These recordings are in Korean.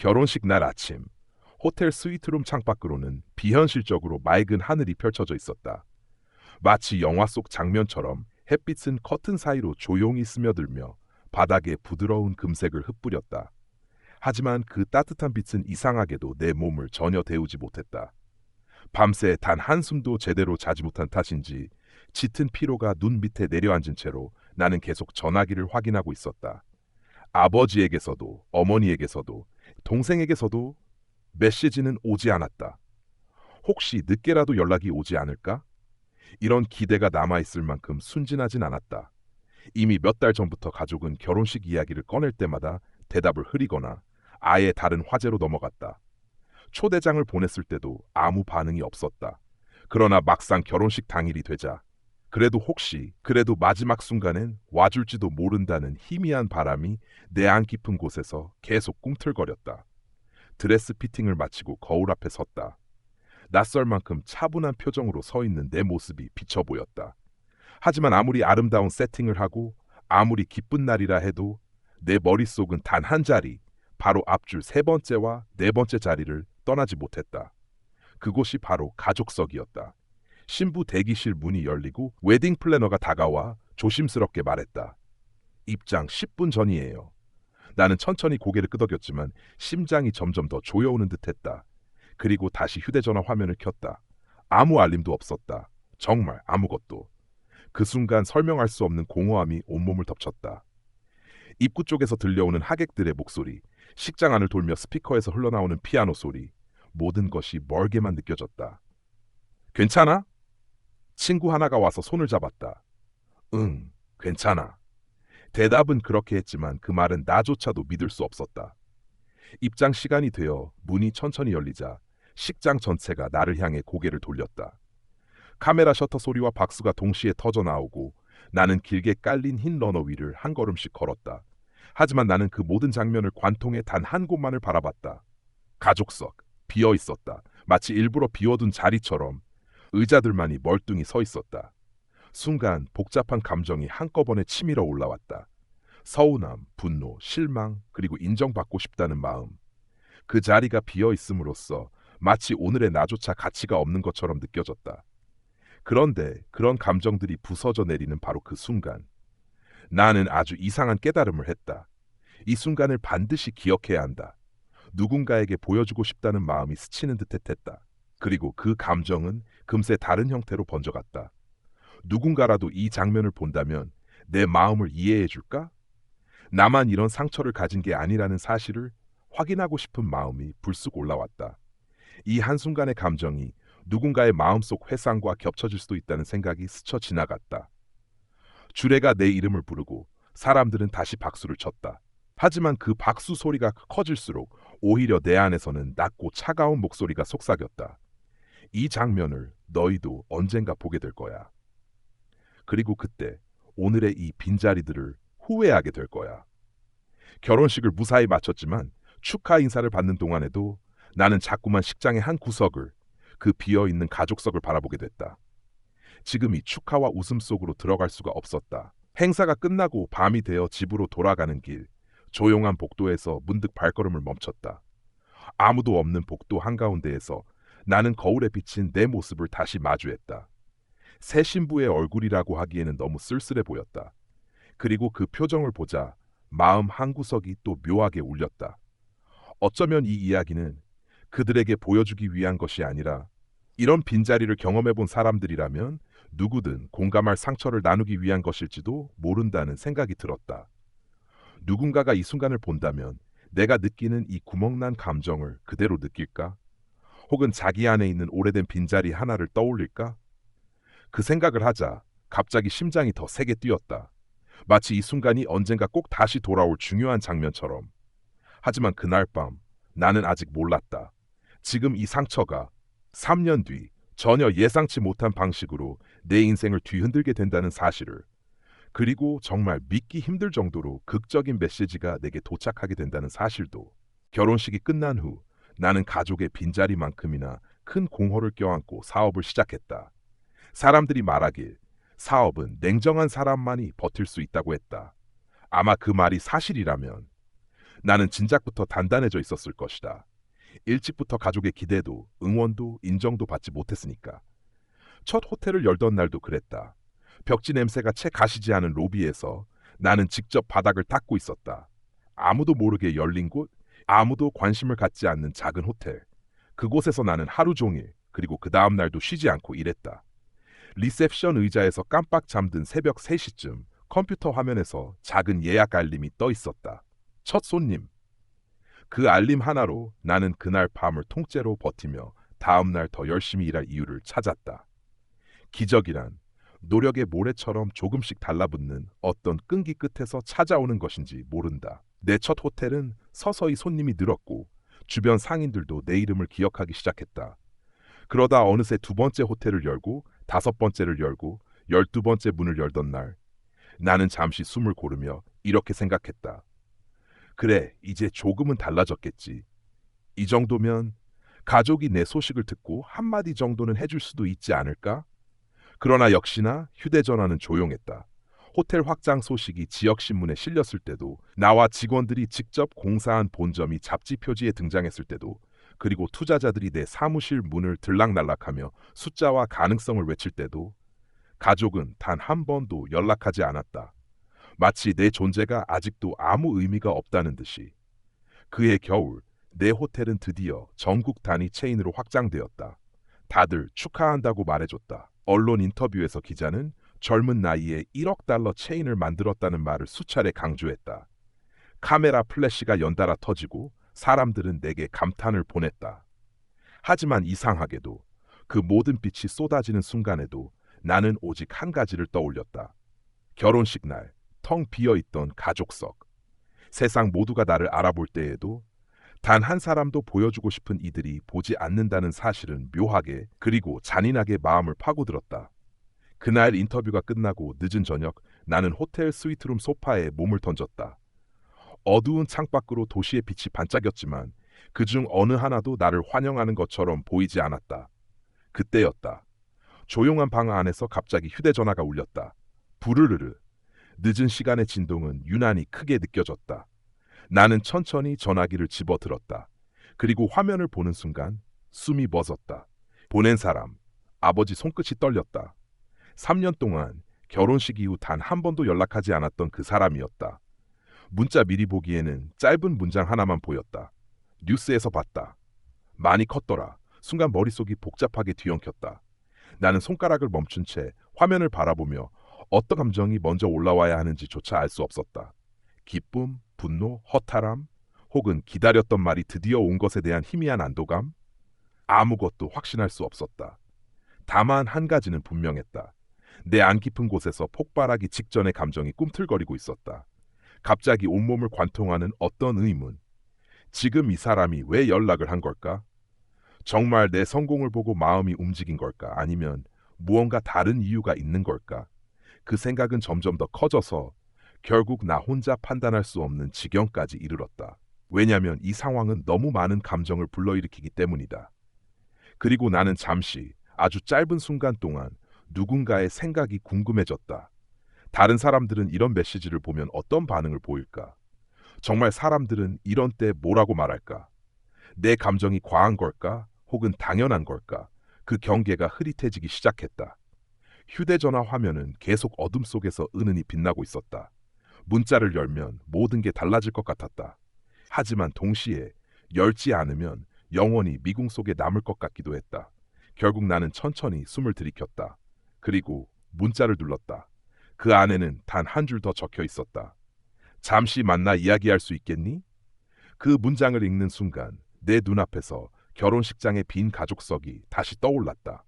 결혼식 날 아침, 호텔 스위트룸 창밖으로는 비현실적으로 맑은 하늘이 펼쳐져 있었다. 마치 영화 속 장면처럼 햇빛은 커튼 사이로 조용히 스며들며 바닥에 부드러운 금색을 흩뿌렸다. 하지만 그 따뜻한 빛은 이상하게도 내 몸을 전혀 데우지 못했다. 밤새 단 한숨도 제대로 자지 못한 탓인지 짙은 피로가 눈 밑에 내려앉은 채로 나는 계속 전화기를 확인하고 있었다. 아버지에게서도 어머니에게서도 동생에게서도 메시지는 오지 않았다. 혹시 늦게라도 연락이 오지 않을까? 이런 기대가 남아있을 만큼 순진하진 않았다. 이미 몇 달 전부터 가족은 결혼식 이야기를 꺼낼 때마다 대답을 흐리거나 아예 다른 화제로 넘어갔다. 초대장을 보냈을 때도 아무 반응이 없었다. 그러나 막상 결혼식 당일이 되자 그래도 마지막 순간엔 와줄지도 모른다는 희미한 바람이 내 안 깊은 곳에서 계속 꿈틀거렸다. 드레스 피팅을 마치고 거울 앞에 섰다. 낯설 만큼 차분한 표정으로 서 있는 내 모습이 비쳐 보였다. 하지만 아무리 아름다운 세팅을 하고 아무리 기쁜 날이라 해도 내 머릿속은 단 한 자리, 바로 앞줄 세 번째와 네 번째 자리를 떠나지 못했다. 그곳이 바로 가족석이었다. 신부 대기실 문이 열리고 웨딩 플래너가 다가와 조심스럽게 말했다. 입장 10분 전이에요. 나는 천천히 고개를 끄덕였지만 심장이 점점 더 조여오는 듯했다. 그리고 다시 휴대전화 화면을 켰다. 아무 알림도 없었다. 정말 아무것도. 그 순간 설명할 수 없는 공허함이 온몸을 덮쳤다. 입구 쪽에서 들려오는 하객들의 목소리, 식장 안을 돌며 스피커에서 흘러나오는 피아노 소리, 모든 것이 멀게만 느껴졌다. 괜찮아? 친구 하나가 와서 손을 잡았다. 응, 괜찮아. 대답은 그렇게 했지만 그 말은 나조차도 믿을 수 없었다. 입장 시간이 되어 문이 천천히 열리자 식장 전체가 나를 향해 고개를 돌렸다. 카메라 셔터 소리와 박수가 동시에 터져 나오고 나는 길게 깔린 흰 러너 위를 한 걸음씩 걸었다. 하지만 나는 그 모든 장면을 관통의 단 한 곳만을 바라봤다. 가족석, 비어 있었다. 마치 일부러 비워둔 자리처럼 의자들만이 멀뚱히 서 있었다. 순간 복잡한 감정이 한꺼번에 치밀어 올라왔다. 서운함, 분노, 실망, 그리고 인정받고 싶다는 마음. 그 자리가 비어 있음으로써 마치 오늘의 나조차 가치가 없는 것처럼 느껴졌다. 그런데 그런 감정들이 부서져 내리는 바로 그 순간, 나는 아주 이상한 깨달음을 했다. 이 순간을 반드시 기억해야 한다. 누군가에게 보여주고 싶다는 마음이 스치는 듯했다. 그리고 그 감정은 금세 다른 형태로 번져갔다. 누군가라도 이 장면을 본다면 내 마음을 이해해 줄까? 나만 이런 상처를 가진 게 아니라는 사실을 확인하고 싶은 마음이 불쑥 올라왔다. 이 한순간의 감정이 누군가의 마음속 회상과 겹쳐질 수도 있다는 생각이 스쳐 지나갔다. 주례가 내 이름을 부르고 사람들은 다시 박수를 쳤다. 하지만 그 박수 소리가 커질수록 오히려 내 안에서는 낮고 차가운 목소리가 속삭였다. 이 장면을 너희도 언젠가 보게 될 거야. 그리고 그때 오늘의 이 빈자리들을 후회하게 될 거야. 결혼식을 무사히 마쳤지만 축하 인사를 받는 동안에도 나는 자꾸만 식장의 한 구석을, 그 비어있는 가족석을 바라보게 됐다. 지금 이 축하와 웃음 속으로 들어갈 수가 없었다. 행사가 끝나고 밤이 되어 집으로 돌아가는 길, 조용한 복도에서 문득 발걸음을 멈췄다. 아무도 없는 복도 한가운데에서 나는 거울에 비친 내 모습을 다시 마주했다. 새 신부의 얼굴이라고 하기에는 너무 쓸쓸해 보였다. 그리고 그 표정을 보자 마음 한구석이 또 묘하게 울렸다. 어쩌면 이 이야기는 그들에게 보여주기 위한 것이 아니라 이런 빈자리를 경험해본 사람들이라면 누구든 공감할 상처를 나누기 위한 것일지도 모른다는 생각이 들었다. 누군가가 이 순간을 본다면 내가 느끼는 이 구멍난 감정을 그대로 느낄까? 혹은 자기 안에 있는 오래된 빈자리 하나를 떠올릴까? 그 생각을 하자 갑자기 심장이 더 세게 뛰었다. 마치 이 순간이 언젠가 꼭 다시 돌아올 중요한 장면처럼. 하지만 그날 밤 나는 아직 몰랐다. 지금 이 상처가 3년 뒤 전혀 예상치 못한 방식으로 내 인생을 뒤흔들게 된다는 사실을, 그리고 정말 믿기 힘들 정도로 극적인 메시지가 내게 도착하게 된다는 사실도. 결혼식이 끝난 후 나는 가족의 빈자리만큼이나 큰 공허를 껴안고 사업을 시작했다. 사람들이 말하길 사업은 냉정한 사람만이 버틸 수 있다고 했다. 아마 그 말이 사실이라면 나는 진작부터 단단해져 있었을 것이다. 일찍부터 가족의 기대도, 응원도, 인정도 받지 못했으니까. 첫 호텔을 열던 날도 그랬다. 벽지 냄새가 채 가시지 않은 로비에서 나는 직접 바닥을 닦고 있었다. 아무도 모르게 열린 곳, 아무도 관심을 갖지 않는 작은 호텔. 그곳에서 나는 하루 종일, 그리고 그 다음 날도 쉬지 않고 일했다. 리셉션 의자에서 깜빡 잠든 새벽 3시쯤 컴퓨터 화면에서 작은 예약 알림이 떠 있었다. 첫 손님. 그 알림 하나로 나는 그날 밤을 통째로 버티며 다음 날 더 열심히 일할 이유를 찾았다. 기적이란 노력의 모래처럼 조금씩 달라붙는 어떤 끈기 끝에서 찾아오는 것인지 모른다. 내 첫 호텔은 서서히 손님이 늘었고 주변 상인들도 내 이름을 기억하기 시작했다. 그러다 어느새 두 번째 호텔을 열고 다섯 번째를 열고 12번째 문을 열던 날 나는 잠시 숨을 고르며 이렇게 생각했다. 그래, 이제 조금은 달라졌겠지. 이 정도면 가족이 내 소식을 듣고 한마디 정도는 해줄 수도 있지 않을까? 그러나 역시나 휴대전화는 조용했다. 호텔 확장 소식이 지역신문에 실렸을 때도, 나와 직원들이 직접 공사한 본점이 잡지 표지에 등장했을 때도, 그리고 투자자들이 내 사무실 문을 들락날락하며 숫자와 가능성을 외칠 때도 가족은 단 한 번도 연락하지 않았다. 마치 내 존재가 아직도 아무 의미가 없다는 듯이. 그해 겨울, 내 호텔은 드디어 전국 단위 체인으로 확장되었다. 다들 축하한다고 말해줬다. 언론 인터뷰에서 기자는 젊은 나이에 1억 달러 체인을 만들었다는 말을 수차례 강조했다. 카메라 플래시가 연달아 터지고 사람들은 내게 감탄을 보냈다. 하지만 이상하게도 그 모든 빛이 쏟아지는 순간에도 나는 오직 한 가지를 떠올렸다. 결혼식 날, 텅 비어있던 가족석. 세상 모두가 나를 알아볼 때에도 단 한 사람도 보여주고 싶은 이들이 보지 않는다는 사실은 묘하게 그리고 잔인하게 마음을 파고들었다. 그날 인터뷰가 끝나고 늦은 저녁 나는 호텔 스위트룸 소파에 몸을 던졌다. 어두운 창밖으로 도시의 빛이 반짝였지만 그중 어느 하나도 나를 환영하는 것처럼 보이지 않았다. 그때였다. 조용한 방 안에서 갑자기 휴대전화가 울렸다. 부르르르. 늦은 시간의 진동은 유난히 크게 느껴졌다. 나는 천천히 전화기를 집어들었다. 그리고 화면을 보는 순간 숨이 멎었다. 보낸 사람, 아버지 손끝이 떨렸다. 3년 동안 결혼식 이후 단 한 번도 연락하지 않았던 그 사람이었다. 문자 미리 보기에는 짧은 문장 하나만 보였다. 뉴스에서 봤다. 많이 컸더라. 순간 머릿속이 복잡하게 뒤엉켰다. 나는 손가락을 멈춘 채 화면을 바라보며 어떤 감정이 먼저 올라와야 하는지조차 알 수 없었다. 기쁨, 분노, 허탈함, 혹은 기다렸던 말이 드디어 온 것에 대한 희미한 안도감? 아무것도 확신할 수 없었다. 다만 한 가지는 분명했다. 내 안 깊은 곳에서 폭발하기 직전의 감정이 꿈틀거리고 있었다. 갑자기 온몸을 관통하는 어떤 의문. 지금 이 사람이 왜 연락을 한 걸까? 정말 내 성공을 보고 마음이 움직인 걸까? 아니면 무언가 다른 이유가 있는 걸까? 그 생각은 점점 더 커져서 결국 나 혼자 판단할 수 없는 지경까지 이르렀다. 왜냐면 이 상황은 너무 많은 감정을 불러일으키기 때문이다. 그리고 나는 잠시, 아주 짧은 순간 동안 누군가의 생각이 궁금해졌다. 다른 사람들은 이런 메시지를 보면 어떤 반응을 보일까? 정말 사람들은 이런 때 뭐라고 말할까? 내 감정이 과한 걸까? 혹은 당연한 걸까? 그 경계가 흐릿해지기 시작했다. 휴대전화 화면은 계속 어둠 속에서 은은히 빛나고 있었다. 문자를 열면 모든 게 달라질 것 같았다. 하지만 동시에 열지 않으면 영원히 미궁 속에 남을 것 같기도 했다. 결국 나는 천천히 숨을 들이켰다. 그리고 문자를 눌렀다. 그 안에는 단 한 줄 더 적혀 있었다. 잠시 만나 이야기할 수 있겠니? 그 문장을 읽는 순간 내 눈앞에서 결혼식장의 빈 가족석이 다시 떠올랐다.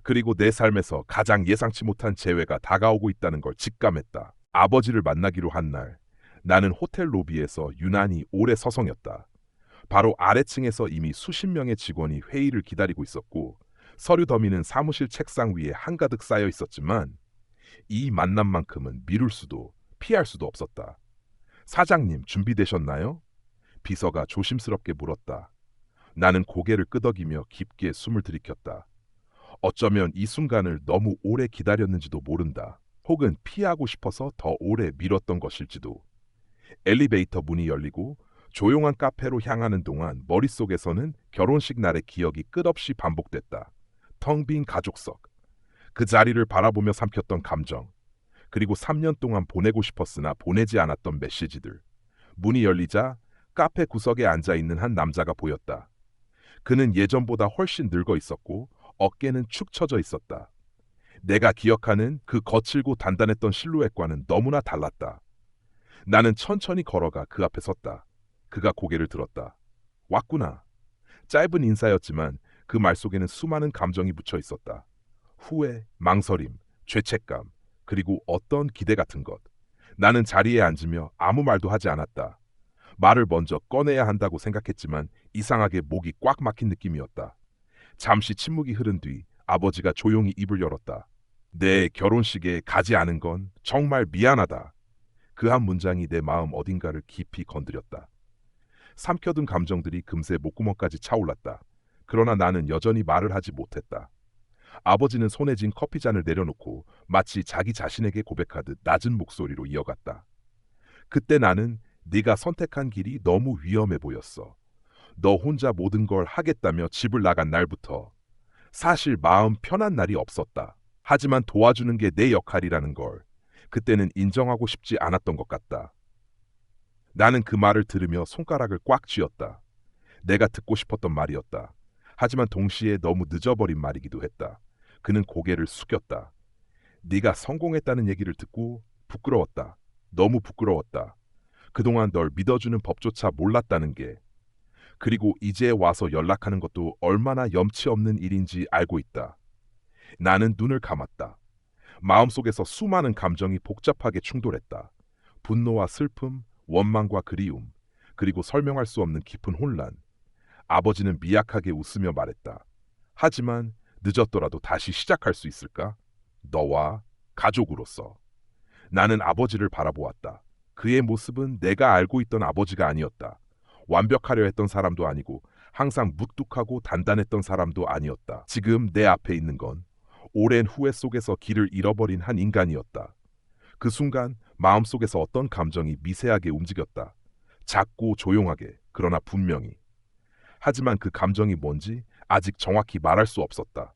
그리고 내 삶에서 가장 예상치 못한 재회가 다가오고 있다는 걸 직감했다. 아버지를 만나기로 한 날, 나는 호텔 로비에서 유난히 오래 서성였다. 바로 아래층에서 이미 수십 명의 직원이 회의를 기다리고 있었고 서류 더미는 사무실 책상 위에 한가득 쌓여 있었지만 이 만남만큼은 미룰 수도 피할 수도 없었다. 사장님, 준비되셨나요? 비서가 조심스럽게 물었다. 나는 고개를 끄덕이며 깊게 숨을 들이켰다. 어쩌면 이 순간을 너무 오래 기다렸는지도 모른다. 혹은 피하고 싶어서 더 오래 미뤘던 것일지도. 엘리베이터 문이 열리고 조용한 카페로 향하는 동안 머릿속에서는 결혼식 날의 기억이 끝없이 반복됐다. 텅 빈 가족석, 그 자리를 바라보며 삼켰던 감정, 그리고 3년 동안 보내고 싶었으나 보내지 않았던 메시지들. 문이 열리자 카페 구석에 앉아 있는 한 남자가 보였다. 그는 예전보다 훨씬 늙어 있었고 어깨는 축 처져 있었다. 내가 기억하는 그 거칠고 단단했던 실루엣과는 너무나 달랐다. 나는 천천히 걸어가 그 앞에 섰다. 그가 고개를 들었다. 왔구나. 짧은 인사였지만 그 말 속에는 수많은 감정이 묻혀 있었다. 후회, 망설임, 죄책감, 그리고 어떤 기대 같은 것. 나는 자리에 앉으며 아무 말도 하지 않았다. 말을 먼저 꺼내야 한다고 생각했지만 이상하게 목이 꽉 막힌 느낌이었다. 잠시 침묵이 흐른 뒤 아버지가 조용히 입을 열었다. 내 결혼식에 가지 않은 건 정말 미안하다. 그 한 문장이 내 마음 어딘가를 깊이 건드렸다. 삼켜둔 감정들이 금세 목구멍까지 차올랐다. 그러나 나는 여전히 말을 하지 못했다. 아버지는 손에 쥔 커피잔을 내려놓고 마치 자기 자신에게 고백하듯 낮은 목소리로 이어갔다. 그때 나는 네가 선택한 길이 너무 위험해 보였어. 너 혼자 모든 걸 하겠다며 집을 나간 날부터 사실 마음 편한 날이 없었다. 하지만 도와주는 게 내 역할이라는 걸 그때는 인정하고 싶지 않았던 것 같다. 나는 그 말을 들으며 손가락을 꽉 쥐었다. 내가 듣고 싶었던 말이었다. 하지만 동시에 너무 늦어버린 말이기도 했다. 그는 고개를 숙였다. 네가 성공했다는 얘기를 듣고 부끄러웠다. 너무 부끄러웠다. 그동안 널 믿어주는 법조차 몰랐다는 게. 그리고 이제 와서 연락하는 것도 얼마나 염치 없는 일인지 알고 있다. 나는 눈을 감았다. 마음속에서 수많은 감정이 복잡하게 충돌했다. 분노와 슬픔, 원망과 그리움, 그리고 설명할 수 없는 깊은 혼란. 아버지는 미약하게 웃으며 말했다. 하지만 늦었더라도 다시 시작할 수 있을까? 너와 가족으로서. 나는 아버지를 바라보았다. 그의 모습은 내가 알고 있던 아버지가 아니었다. 완벽하려 했던 사람도 아니고 항상 묵뚝하고 단단했던 사람도 아니었다. 지금 내 앞에 있는 건 오랜 후회 속에서 길을 잃어버린 한 인간이었다. 그 순간 마음속에서 어떤 감정이 미세하게 움직였다. 작고 조용하게, 그러나 분명히. 하지만 그 감정이 뭔지 아직 정확히 말할 수 없었다.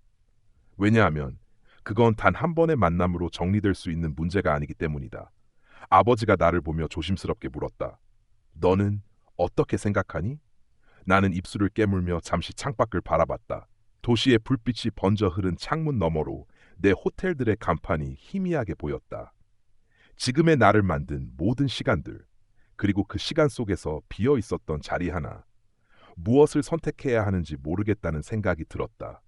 왜냐하면 그건 단 한 번의 만남으로 정리될 수 있는 문제가 아니기 때문이다. 아버지가 나를 보며 조심스럽게 물었다. 너는 어떻게 생각하니? 나는 입술을 깨물며 잠시 창밖을 바라봤다. 도시의 불빛이 번져 흐른 창문 너머로 내 호텔들의 간판이 희미하게 보였다. 지금의 나를 만든 모든 시간들, 그리고 그 시간 속에서 비어 있었던 자리 하나. 무엇을 선택해야 하는지 모르겠다는 생각이 들었다.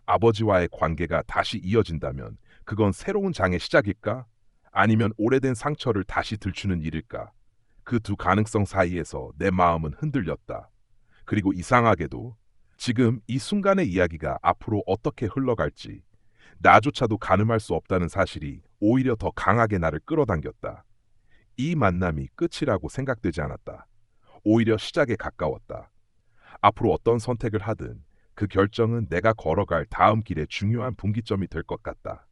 아버지와의 관계가 다시 이어진다면 그건 새로운 장의 시작일까? 아니면 오래된 상처를 다시 들추는 일일까? 그 두 가능성 사이에서 내 마음은 흔들렸다. 그리고 이상하게도 지금 이 순간의 이야기가 앞으로 어떻게 흘러갈지 나조차도 가늠할 수 없다는 사실이 오히려 더 강하게 나를 끌어당겼다. 이 만남이 끝이라고 생각되지 않았다. 오히려 시작에 가까웠다. 앞으로 어떤 선택을 하든 그 결정은 내가 걸어갈 다음 길의 중요한 분기점이 될 것 같다.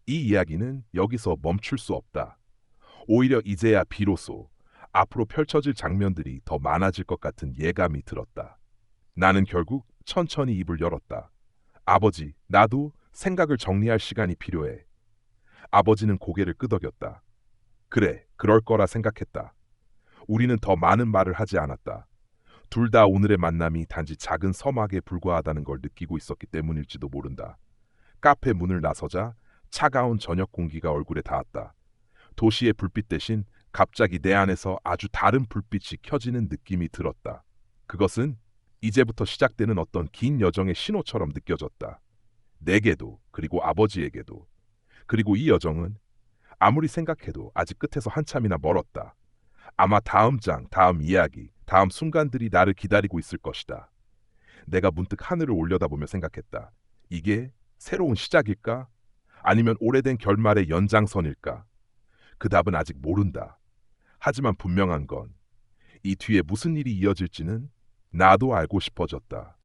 이 이야기는 여기서 멈출 수 없다. 오히려 이제야 비로소 앞으로 펼쳐질 장면들이 더 많아질 것 같은 예감이 들었다. 나는 결국 천천히 입을 열었다. 아버지, 나도 생각을 정리할 시간이 필요해. 아버지는 고개를 끄덕였다. 그래, 그럴 거라 생각했다. 우리는 더 많은 말을 하지 않았다. 둘 다 오늘의 만남이 단지 작은 서막에 불과하다는 걸 느끼고 있었기 때문일지도 모른다. 카페 문을 나서자 차가운 저녁 공기가 얼굴에 닿았다. 도시의 불빛 대신 갑자기 내 안에서 아주 다른 불빛이 켜지는 느낌이 들었다. 그것은 이제부터 시작되는 어떤 긴 여정의 신호처럼 느껴졌다. 내게도, 그리고 아버지에게도. 그리고 이 여정은 아무리 생각해도 아직 끝에서 한참이나 멀었다. 아마 다음 장, 다음 이야기, 다음 순간들이 나를 기다리고 있을 것이다. 내가 문득 하늘을 올려다보며 생각했다. 이게 새로운 시작일까? 아니면 오래된 결말의 연장선일까? 그 답은 아직 모른다. 하지만 분명한 건 이 뒤에 무슨 일이 이어질지는 나도 알고 싶어졌다.